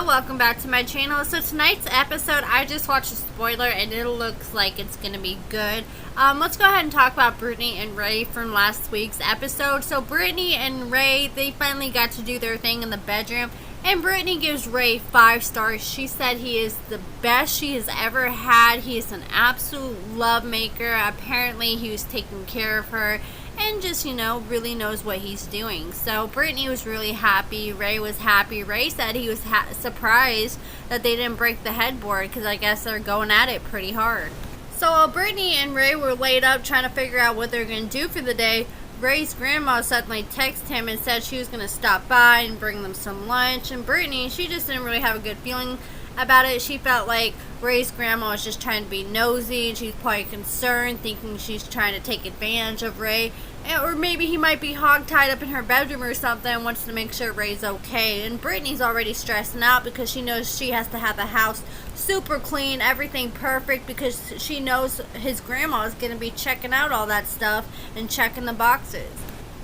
Hello, welcome back to my channel. So tonight's episode, I just watched a spoiler and it looks like it's going to be good. Let's go ahead and talk about Brittany and Ray from last week's episode. So Brittany and Ray, they finally got to do their thing in the bedroom. And Brittany gives Ray 5 stars. She said he is the best she has ever had. He is an absolute love maker. Apparently he was taking care of her and just, really knows what he's doing. So Brittany was really happy. Ray was happy. Ray said he was surprised that they didn't break the headboard because I guess they're going at it pretty hard. So while Brittany and Ray were laid up trying to figure out what they're going to do for the day, Ray's grandma suddenly texted him and said she was going to stop by and bring them some lunch. And Brittany, she just didn't really have a good feeling about it. She felt like Ray's grandma was just trying to be nosy and she's probably concerned, thinking she's trying to take advantage of Ray. Or maybe he might be hog-tied up in her bedroom or something and wants to make sure Ray's okay. And Brittany's already stressing out because she knows she has to have the house super clean, everything perfect, because she knows his grandma is going to be checking out all that stuff and checking the boxes.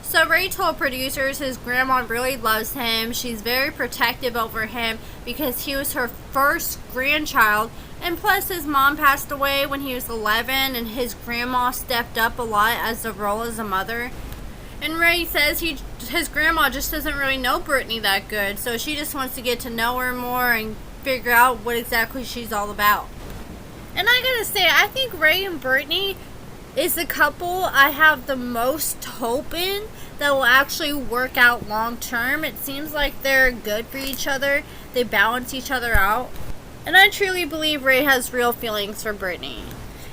So Ray told producers his grandma really loves him. She's very protective over him because he was her first grandchild. And plus his mom passed away when he was 11 and his grandma stepped up a lot as the role as a mother. And Ray says his grandma just doesn't really know Brittany that good. So she just wants to get to know her more and figure out what exactly she's all about. And I gotta say, I think Ray and Brittany is the couple I have the most hope in that will actually work out long term. It seems like they're good for each other. They balance each other out. And I truly believe Ray has real feelings for Brittany.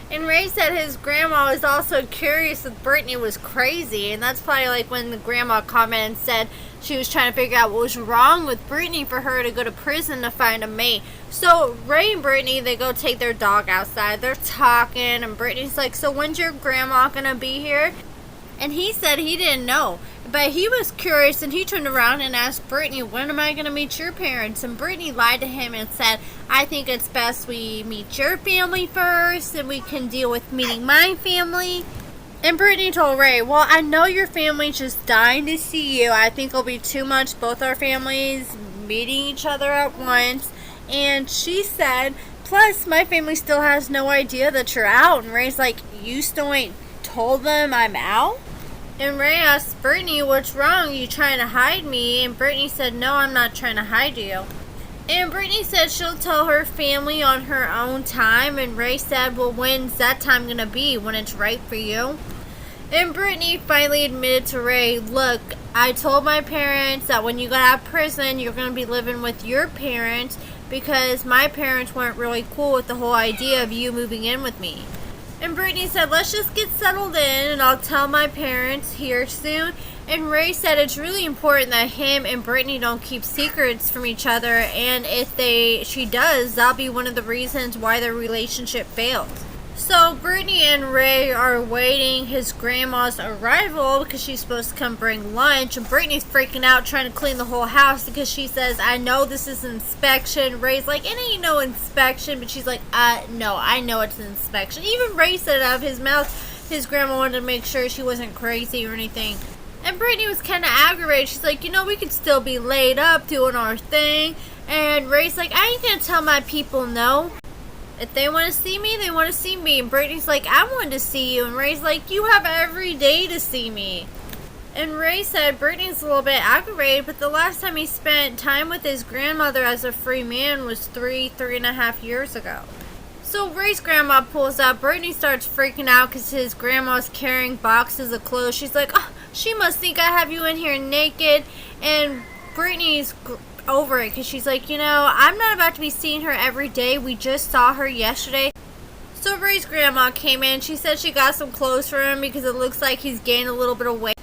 And Ray said his grandma was also curious if Brittany was crazy. And that's probably like when the grandma commented and said she was trying to figure out what was wrong with Brittany for her to go to prison to find a mate. So Ray and Brittany, they go take their dog outside. They're talking and Brittany's like, so when's your grandma gonna be here? And he said he didn't know. But he was curious and he turned around and asked Brittany, when am I going to meet your parents? And Brittany lied to him and said, I think it's best we meet your family first and we can deal with meeting my family. And Brittany told Ray, well, I know your family's just dying to see you. I think it'll be too much, both our families meeting each other at once. And she said, plus my family still has no idea that you're out. And Ray's like, you still ain't told them I'm out? And Ray asked Brittany, what's wrong? You trying to hide me? And Brittany said, no, I'm not trying to hide you. And Brittany said she'll tell her family on her own time. And Ray said, well, when's that time going to be? When it's right for you? And Brittany finally admitted to Ray, look, I told my parents that when you got out of prison, you're going to be living with your parents because my parents weren't really cool with the whole idea of you moving in with me. And Brittany said, let's just get settled in and I'll tell my parents here soon. And Ray said it's really important that him and Brittany don't keep secrets from each other. And if she does, that'll be one of the reasons why their relationship fails. So Brittany and Ray are waiting his grandma's arrival because she's supposed to come bring lunch. And Brittany's freaking out trying to clean the whole house because she says, I know this is an inspection. Ray's like, it ain't no inspection. But she's like, no, I know it's an inspection. Even Ray said it out of his mouth. His grandma wanted to make sure she wasn't crazy or anything. And Brittany was kind of aggravated. She's like, we could still be laid up doing our thing. And Ray's like, I ain't going to tell my people no. If they want to see me, they want to see me. And Brittany's like, I wanted to see you. And Ray's like, you have every day to see me. And Ray said Brittany's a little bit aggravated, but the last time he spent time with his grandmother as a free man was 3.5 years ago. So Ray's grandma pulls up. Brittany starts freaking out because his grandma's carrying boxes of clothes. She's like, oh, she must think I have you in here naked. And Brittany's over it because she's like, I'm not about to be seeing her every day. We just saw her yesterday. So Ray's grandma came in. She said she got some clothes for him because it looks like he's gained a little bit of weight.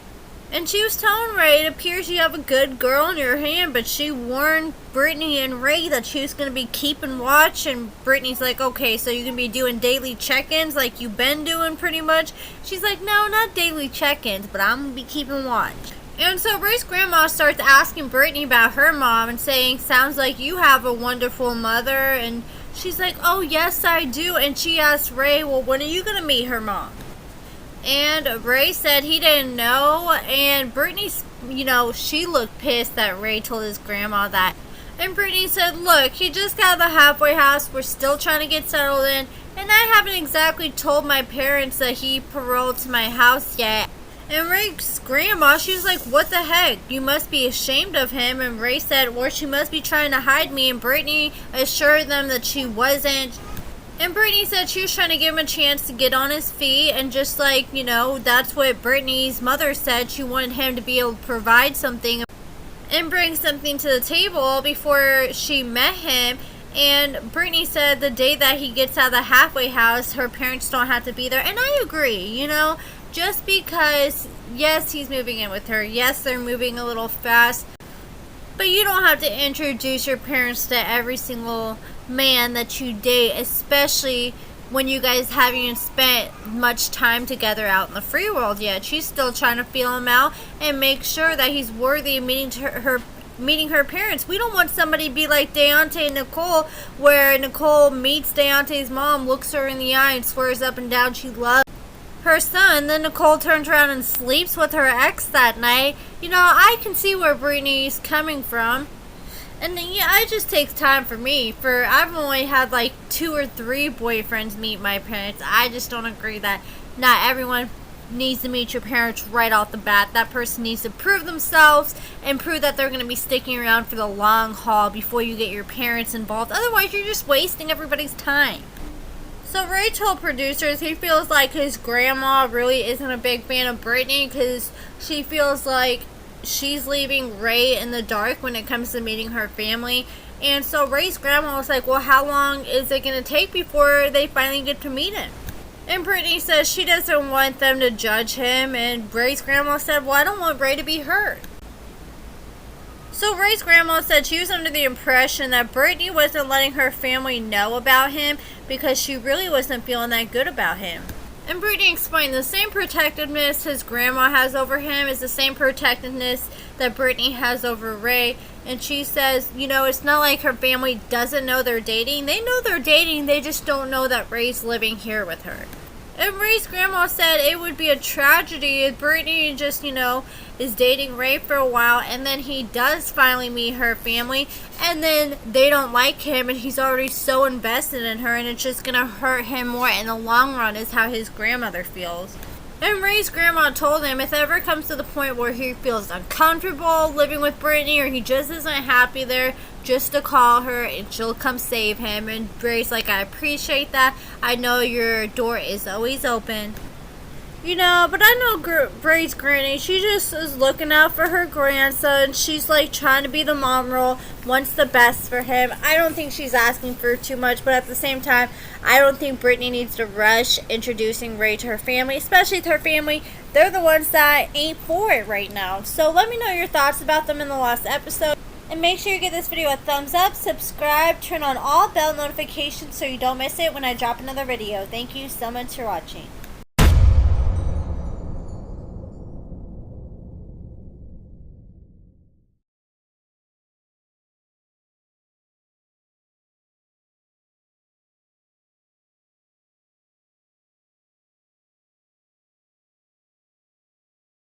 And she was telling Ray, it appears you have a good girl in your hand, but she warned Brittany and Ray that she was going to be keeping watch. And Brittany's like, okay, so you're going to be doing daily check-ins like you've been doing pretty much? She's like, no, not daily check-ins, but I'm going to be keeping watch. And so Ray's grandma starts asking Brittany about her mom and saying, sounds like you have a wonderful mother. And she's like, oh, yes, I do. And she asked Ray, well, when are you going to meet her mom? And Ray said he didn't know. And Brittany, she looked pissed that Ray told his grandma that. And Brittany said, look, he just got the halfway house. We're still trying to get settled in. And I haven't exactly told my parents that he paroled to my house yet. And Ray's grandma, she was like, what the heck? You must be ashamed of him. And Ray said, well, she must be trying to hide me. And Brittany assured them that she wasn't. And Brittany said she was trying to give him a chance to get on his feet. And just like, that's what Brittany's mother said. She wanted him to be able to provide something and bring something to the table before she met him. And Brittany said the day that he gets out of the halfway house, her parents don't have to be there. And I agree, just because, yes, he's moving in with her. Yes, they're moving a little fast. But you don't have to introduce your parents to every single man that you date, especially when you guys haven't spent much time together out in the free world yet. She's still trying to feel him out and make sure that he's worthy of meeting her parents. We don't want somebody to be like Deontay and Nicole, where Nicole meets Deontay's mom, looks her in the eye, and swears up and down she loves her son. Then Nicole turns around and sleeps with her ex that night. I can see where Brittany's coming from. And it just takes time for me. I've only had like 2 or 3 boyfriends meet my parents. I just don't agree that not everyone needs to meet your parents right off the bat. That person needs to prove themselves and prove that they're going to be sticking around for the long haul before you get your parents involved. Otherwise, you're just wasting everybody's time. So Ray told producers he feels like his grandma really isn't a big fan of Brittany because she feels like she's leaving Ray in the dark when it comes to meeting her family. And so Ray's grandma was like, well, how long is it going to take before they finally get to meet him? And Brittany says she doesn't want them to judge him. And Ray's grandma said, well, I don't want Ray to be hurt. So Ray's grandma said she was under the impression that Brittany wasn't letting her family know about him because she really wasn't feeling that good about him. And Brittany explained the same protectiveness his grandma has over him is the same protectiveness that Brittany has over Ray. And she says, it's not like her family doesn't know they're dating. They know they're dating, they just don't know that Ray's living here with her. And Ray's grandma said it would be a tragedy if Brittany just, is dating Ray for a while and then he does finally meet her family and then they don't like him and he's already so invested in her and it's just going to hurt him more in the long run is how his grandmother feels. And Ray's grandma told him if it ever comes to the point where he feels uncomfortable living with Brittany or he just isn't happy there, just to call her and she'll come save him. And Ray's like, I appreciate that. I know your door is always open. But I know Ray's granny, she just is looking out for her grandson. She's like trying to be the mom role, wants the best for him. I don't think she's asking for too much, but at the same time, I don't think Brittany needs to rush introducing Ray to her family, especially to her family. They're the ones that ain't for it right now. So let me know your thoughts about them in the last episode. And make sure you give this video a thumbs up, subscribe, turn on all bell notifications so you don't miss it when I drop another video. Thank you so much for watching.